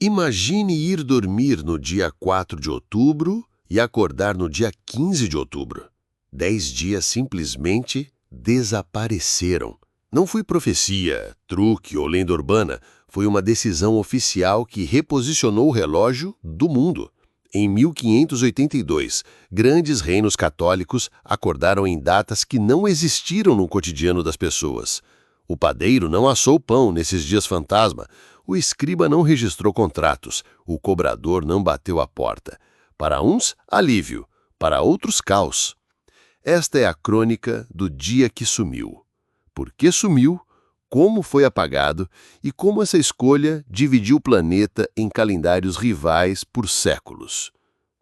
Imagine ir dormir no dia 4 de outubro e acordar no dia 15 de outubro. 10 dias simplesmente desapareceram. Não foi profecia, truque ou lenda urbana, foi uma decisão oficial que reposicionou o relógio do mundo. Em 1582, grandes reinos católicos acordaram em datas que não existiram no cotidiano das pessoas. O padeiro não assou pão nesses dias fantasma, o escriba não registrou contratos, o cobrador não bateu a porta. Para uns, alívio, para outros, caos. Esta é a crônica do dia que sumiu. Por que sumiu, como foi apagado e como essa escolha dividiu o planeta em calendários rivais por séculos.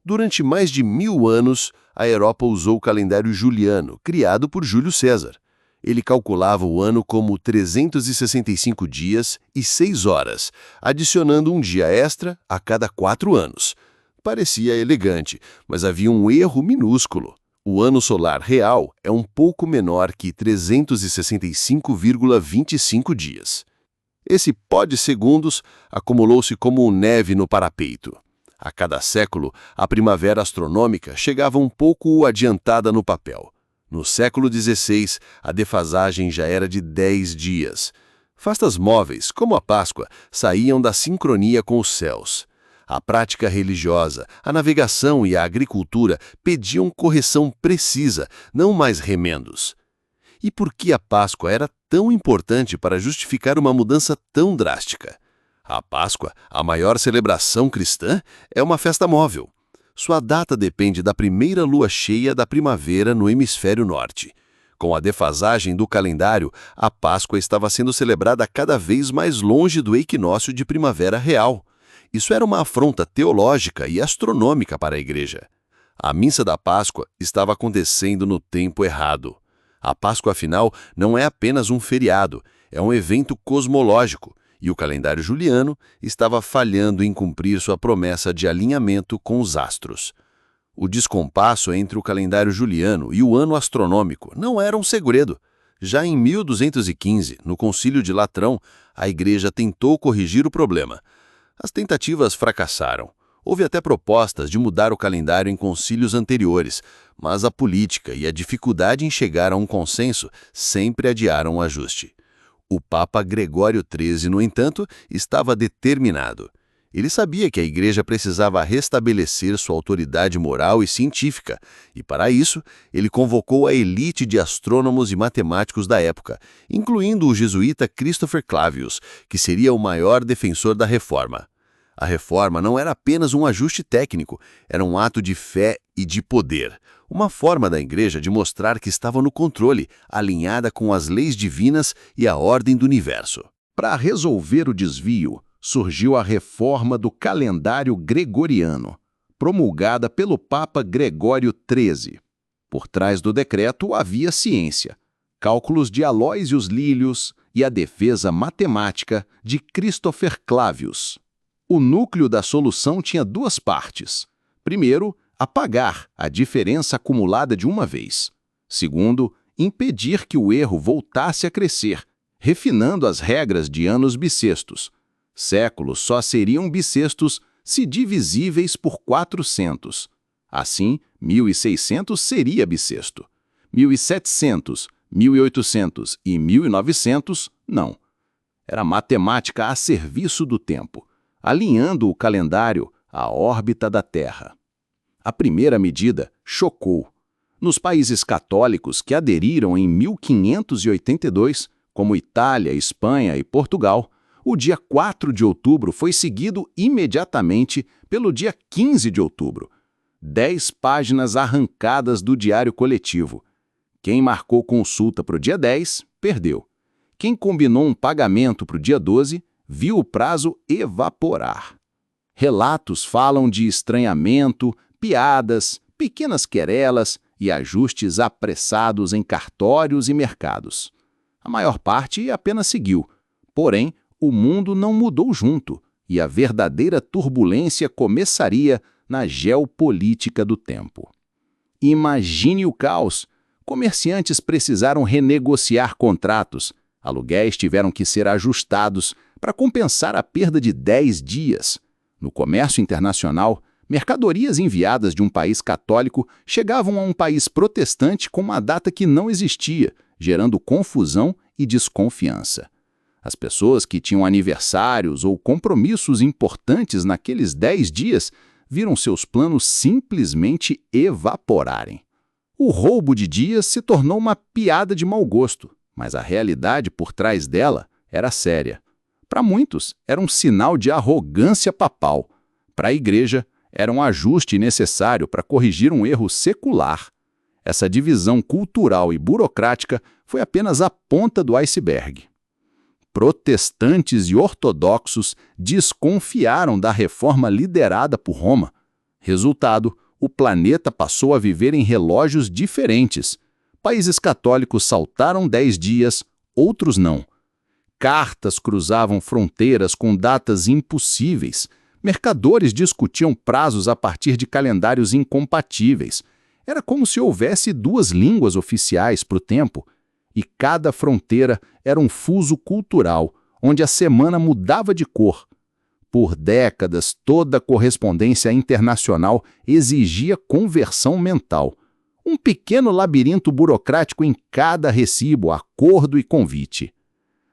Durante mais de 1000 anos, a Europa usou o calendário juliano, criado por Júlio César. Ele calculava o ano como 365 dias e 6 horas, adicionando um dia extra a cada 4 anos. Parecia elegante, mas havia um erro minúsculo. O ano solar real é um pouco menor que 365,25 dias. Esse pó de segundos acumulou-se como neve no parapeito. A cada século, a primavera astronômica chegava um pouco adiantada no papel. No século XVI, a defasagem já era de 10 dias. Fastas móveis, como a Páscoa, saíam da sincronia com os céus. A prática religiosa, a navegação e a agricultura pediam correção precisa, não mais remendos. E por que a Páscoa era tão importante para justificar uma mudança tão drástica? A Páscoa, a maior celebração cristã, é uma festa móvel. Sua data depende da primeira lua cheia da primavera no hemisfério norte. Com a defasagem do calendário, a Páscoa estava sendo celebrada cada vez mais longe do equinócio de primavera real. Isso era uma afronta teológica e astronômica para a Igreja. A missa da Páscoa estava acontecendo no tempo errado. A Páscoa, afinal, não é apenas um feriado, é um evento cosmológico. E o calendário juliano estava falhando em cumprir sua promessa de alinhamento com os astros. O descompasso entre o calendário juliano e o ano astronômico não era um segredo. Já em 1215, no Concílio de Latrão, a Igreja tentou corrigir o problema. As tentativas fracassaram. Houve até propostas de mudar o calendário em concílios anteriores, mas a política e a dificuldade em chegar a um consenso sempre adiaram o ajuste. O Papa Gregório XIII, no entanto, estava determinado. Ele sabia que a Igreja precisava restabelecer sua autoridade moral e científica, e para isso, ele convocou a elite de astrônomos e matemáticos da época, incluindo o jesuíta Christopher Clavius, que seria o maior defensor da reforma. A reforma não era apenas um ajuste técnico, era um ato de fé e de poder. Uma forma da Igreja de mostrar que estava no controle, alinhada com as leis divinas e a ordem do universo. Para resolver o desvio, surgiu a reforma do calendário gregoriano, promulgada pelo Papa Gregório XIII. Por trás do decreto havia ciência, cálculos de Aloysius Lilius e a defesa matemática de Christopher Clavius. O núcleo da solução tinha duas partes. Primeiro, apagar a diferença acumulada de uma vez. Segundo, impedir que o erro voltasse a crescer, refinando as regras de anos bissextos. Séculos só seriam bissextos se divisíveis por 400. Assim, 1600 seria bissexto. 1700, 1800 e 1900, não. Era matemática a serviço do tempo, alinhando o calendário à órbita da Terra. A primeira medida chocou. Nos países católicos que aderiram em 1582, como Itália, Espanha e Portugal, o dia 4 de outubro foi seguido imediatamente pelo dia 15 de outubro. 10 páginas arrancadas do diário coletivo. Quem marcou consulta para o dia 10, perdeu. Quem combinou um pagamento para o dia 12, viu o prazo evaporar. Relatos falam de estranhamento, piadas, pequenas querelas e ajustes apressados em cartórios e mercados. A maior parte apenas seguiu, porém, o mundo não mudou junto e a verdadeira turbulência começaria na geopolítica do tempo. Imagine o caos! Comerciantes precisaram renegociar contratos, aluguéis tiveram que ser ajustados para compensar a perda de 10 dias. No comércio internacional, mercadorias enviadas de um país católico chegavam a um país protestante com uma data que não existia, gerando confusão e desconfiança. As pessoas que tinham aniversários ou compromissos importantes naqueles 10 dias viram seus planos simplesmente evaporarem. O roubo de dias se tornou uma piada de mau gosto, mas a realidade por trás dela era séria. Para muitos, era um sinal de arrogância papal. Para a igreja, era um ajuste necessário para corrigir um erro secular. Essa divisão cultural e burocrática foi apenas a ponta do iceberg. Protestantes e ortodoxos desconfiaram da reforma liderada por Roma. Resultado, o planeta passou a viver em relógios diferentes. Países católicos saltaram 10 dias, outros não. Cartas cruzavam fronteiras com datas impossíveis. Mercadores discutiam prazos a partir de calendários incompatíveis. Era como se houvesse 2 línguas oficiais para o tempo. E cada fronteira era um fuso cultural, onde a semana mudava de cor. Por décadas, toda correspondência internacional exigia conversão mental. Um pequeno labirinto burocrático em cada recibo, acordo e convite.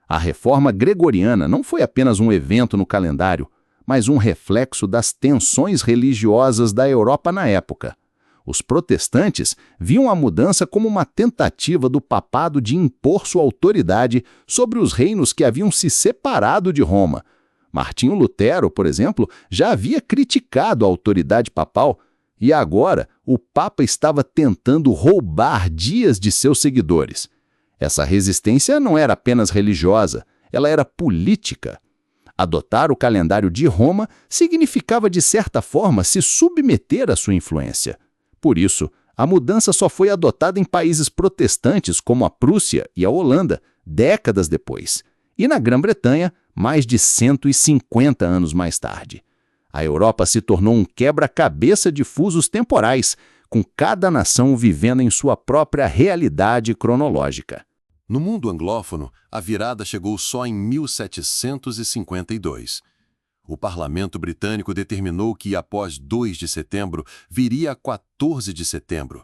A reforma gregoriana não foi apenas um evento no calendário, mas um reflexo das tensões religiosas da Europa na época. Os protestantes viam a mudança como uma tentativa do papado de impor sua autoridade sobre os reinos que haviam se separado de Roma. Martinho Lutero, por exemplo, já havia criticado a autoridade papal e agora o Papa estava tentando roubar dias de seus seguidores. Essa resistência não era apenas religiosa, ela era política. Adotar o calendário de Roma significava, de certa forma, se submeter à sua influência. Por isso, a mudança só foi adotada em países protestantes como a Prússia e a Holanda, décadas depois, e na Grã-Bretanha, mais de 150 anos mais tarde. A Europa se tornou um quebra-cabeça de fusos temporais, com cada nação vivendo em sua própria realidade cronológica. No mundo anglófono, a virada chegou só em 1752. O parlamento britânico determinou que, após 2 de setembro, viria a 14 de setembro.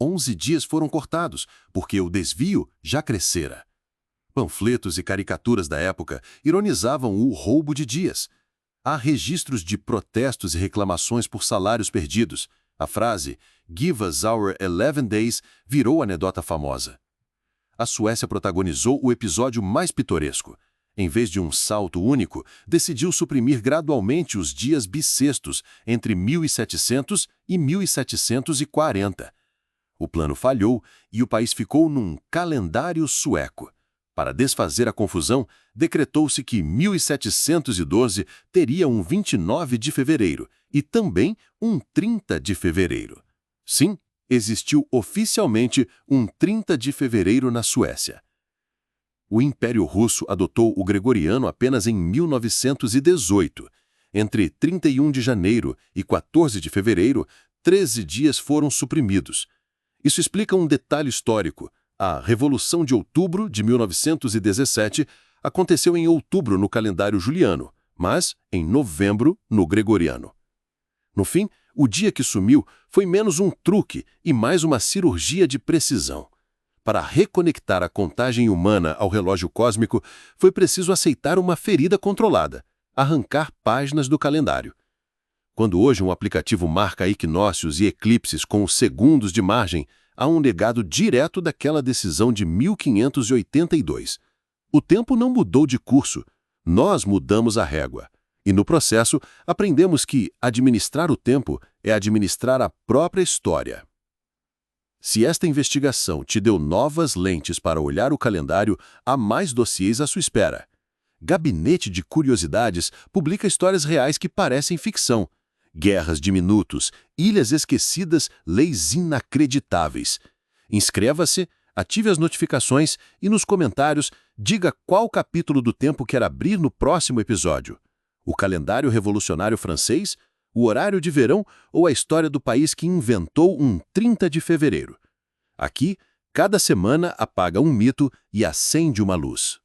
11 dias foram cortados, porque o desvio já crescera. Panfletos e caricaturas da época ironizavam o roubo de dias. Há registros de protestos e reclamações por salários perdidos. A frase "Give us our 11 days" virou anedota famosa. A Suécia protagonizou o episódio mais pitoresco. Em vez de um salto único, decidiu suprimir gradualmente os dias bissextos entre 1700 e 1740. O plano falhou e o país ficou num calendário sueco. Para desfazer a confusão, decretou-se que 1712 teria um 29 de fevereiro e também um 30 de fevereiro. Sim, existiu oficialmente um 30 de fevereiro na Suécia. O Império Russo adotou o gregoriano apenas em 1918. Entre 31 de janeiro e 14 de fevereiro, 13 dias foram suprimidos. Isso explica um detalhe histórico. A Revolução de Outubro de 1917 aconteceu em outubro no calendário juliano, mas em novembro no gregoriano. No fim, o dia que sumiu foi menos um truque e mais uma cirurgia de precisão. Para reconectar a contagem humana ao relógio cósmico, foi preciso aceitar uma ferida controlada, arrancar páginas do calendário. Quando hoje um aplicativo marca equinócios e eclipses com os segundos de margem, há um legado direto daquela decisão de 1582. O tempo não mudou de curso, nós mudamos a régua. E no processo, aprendemos que administrar o tempo é administrar a própria história. Se esta investigação te deu novas lentes para olhar o calendário, há mais dossiês à sua espera. Gabinete de Curiosidades publica histórias reais que parecem ficção. Guerras de minutos, ilhas esquecidas, leis inacreditáveis. Inscreva-se, ative as notificações e nos comentários diga qual capítulo do tempo quer abrir no próximo episódio. O calendário revolucionário francês, o horário de verão ou a história do país que inventou um 30 de fevereiro. Aqui, cada semana apaga um mito e acende uma luz.